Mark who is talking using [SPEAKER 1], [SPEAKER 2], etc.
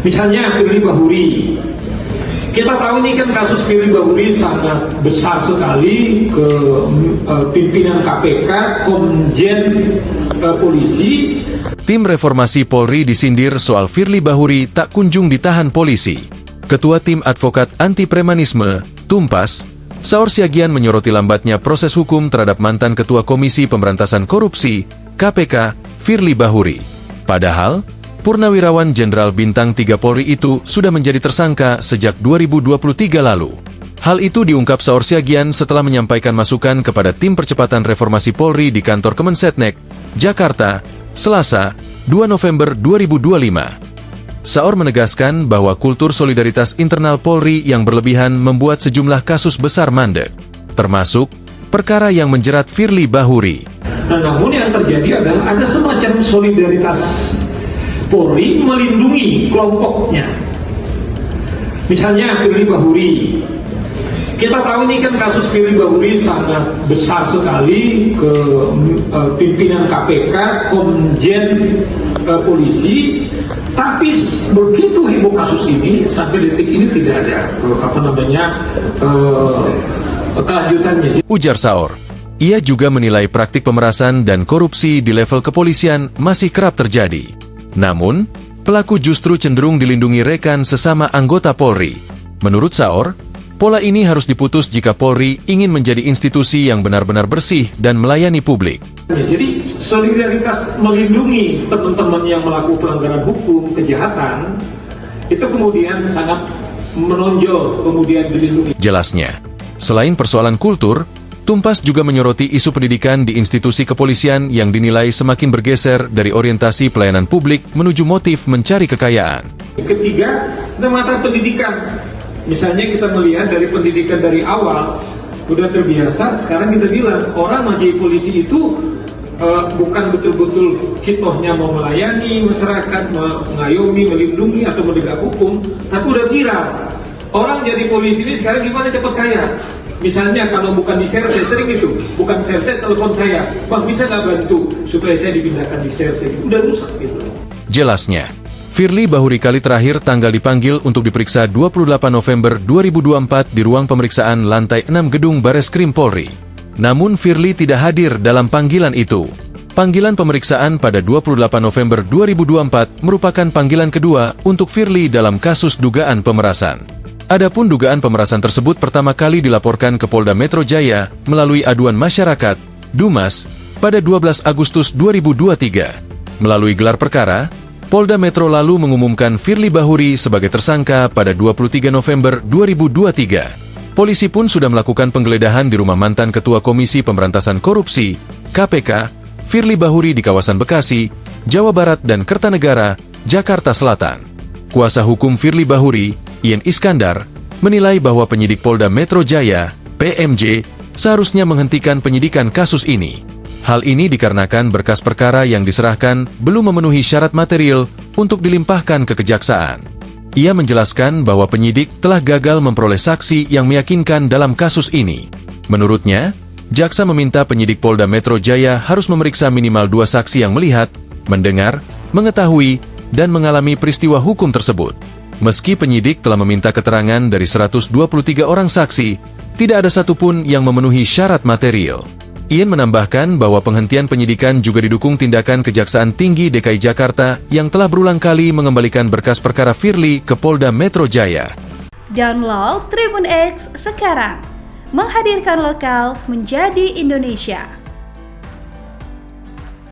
[SPEAKER 1] Misalnya Firly Bahuri. Kita tahu ini kan kasus Firly Bahuri sangat besar sekali ke pimpinan KPK, Komjen Polisi.
[SPEAKER 2] Tim Reformasi Polri disindir soal Firly Bahuri tak kunjung ditahan polisi. Ketua Tim Advokat Anti Premanisme, Tumpas, Saur Siagian menyoroti lambatnya proses hukum terhadap mantan Ketua Komisi Pemberantasan Korupsi, KPK, Firly Bahuri. Padahal, Purnawirawan Jenderal Bintang 3 Polri itu sudah menjadi tersangka sejak 2023 lalu. Hal itu diungkap Saur Siagian setelah menyampaikan masukan kepada Tim Percepatan Reformasi Polri di kantor Kemensetnek, Jakarta, Selasa, 2 November 2025. Saur menegaskan bahwa kultur solidaritas internal Polri yang berlebihan membuat sejumlah kasus besar mandek, termasuk perkara yang menjerat Firly Bahuri.
[SPEAKER 1] Nah, namun yang terjadi adalah ada semacam solidaritas Polri melindungi kelompoknya. Misalnya Firly Bahuri. Kita tahu ini kan kasus Firly Bahuri sangat besar sekali ke pimpinan KPK, Komjen Polisi. Tapi begitu heboh kasus ini, sampai detik ini tidak ada kelanjutannya.
[SPEAKER 2] Ujar Saur. Ia juga menilai praktik pemerasan dan korupsi di level kepolisian masih kerap terjadi. Namun, pelaku justru cenderung dilindungi rekan sesama anggota Polri. Menurut Saur, pola ini harus diputus jika Polri ingin menjadi institusi yang benar-benar bersih dan melayani publik.
[SPEAKER 1] Jadi, solidaritas melindungi teman-teman yang melakukan pelanggaran hukum, kejahatan, itu kemudian sangat menonjol, kemudian dilindungi.
[SPEAKER 2] Jelasnya, selain persoalan kultur, Tumpas juga menyoroti isu pendidikan di institusi kepolisian yang dinilai semakin bergeser dari orientasi pelayanan publik menuju motif mencari kekayaan.
[SPEAKER 1] Ketiga, mata pendidikan. Misalnya kita melihat dari pendidikan dari awal, udah terbiasa, sekarang kita bilang orang menjadi polisi itu bukan betul-betul kitohnya mau melayani masyarakat, mengayomi, melindungi, atau menegak hukum, tapi udah viral. Orang jadi polisi ini sekarang gimana cepat kaya? Misalnya kalau bukan di Serse, sering itu, bukan Serse telepon saya, Bang bisa nggak bantu supaya saya dipindahkan di Serse? Udah rusak gitu.
[SPEAKER 2] Jelasnya, Firly Bahuri kali terakhir tanggal dipanggil untuk diperiksa 28 November 2024 di ruang pemeriksaan lantai 6 gedung Bareskrim Polri. Namun Firly tidak hadir dalam panggilan itu. Panggilan pemeriksaan pada 28 November 2024 merupakan panggilan kedua untuk Firly dalam kasus dugaan pemerasan. Adapun dugaan pemerasan tersebut pertama kali dilaporkan ke Polda Metro Jaya melalui aduan masyarakat, Dumas, pada 12 Agustus 2023. Melalui gelar perkara, Polda Metro lalu mengumumkan Firly Bahuri sebagai tersangka pada 23 November 2023. Polisi pun sudah melakukan penggeledahan di rumah mantan Ketua Komisi Pemberantasan Korupsi, KPK, Firly Bahuri di kawasan Bekasi, Jawa Barat dan Kertanegara, Jakarta Selatan. Kuasa hukum Firly Bahuri, Ian Iskandar, menilai bahwa penyidik Polda Metro Jaya, PMJ, seharusnya menghentikan penyidikan kasus ini. Hal ini dikarenakan berkas perkara yang diserahkan belum memenuhi syarat material untuk dilimpahkan ke kejaksaan. Ia menjelaskan bahwa penyidik telah gagal memperoleh saksi yang meyakinkan dalam kasus ini. Menurutnya, jaksa meminta penyidik Polda Metro Jaya harus memeriksa minimal 2 saksi yang melihat, mendengar, mengetahui, dan mengalami peristiwa hukum tersebut. Meski penyidik telah meminta keterangan dari 123 orang saksi, tidak ada satupun yang memenuhi syarat material. Ian menambahkan bahwa penghentian penyidikan juga didukung tindakan Kejaksaan Tinggi DKI Jakarta yang telah berulang kali mengembalikan berkas perkara Firly ke Polda Metro Jaya.
[SPEAKER 3] Download Tribun X sekarang, menghadirkan lokal menjadi Indonesia.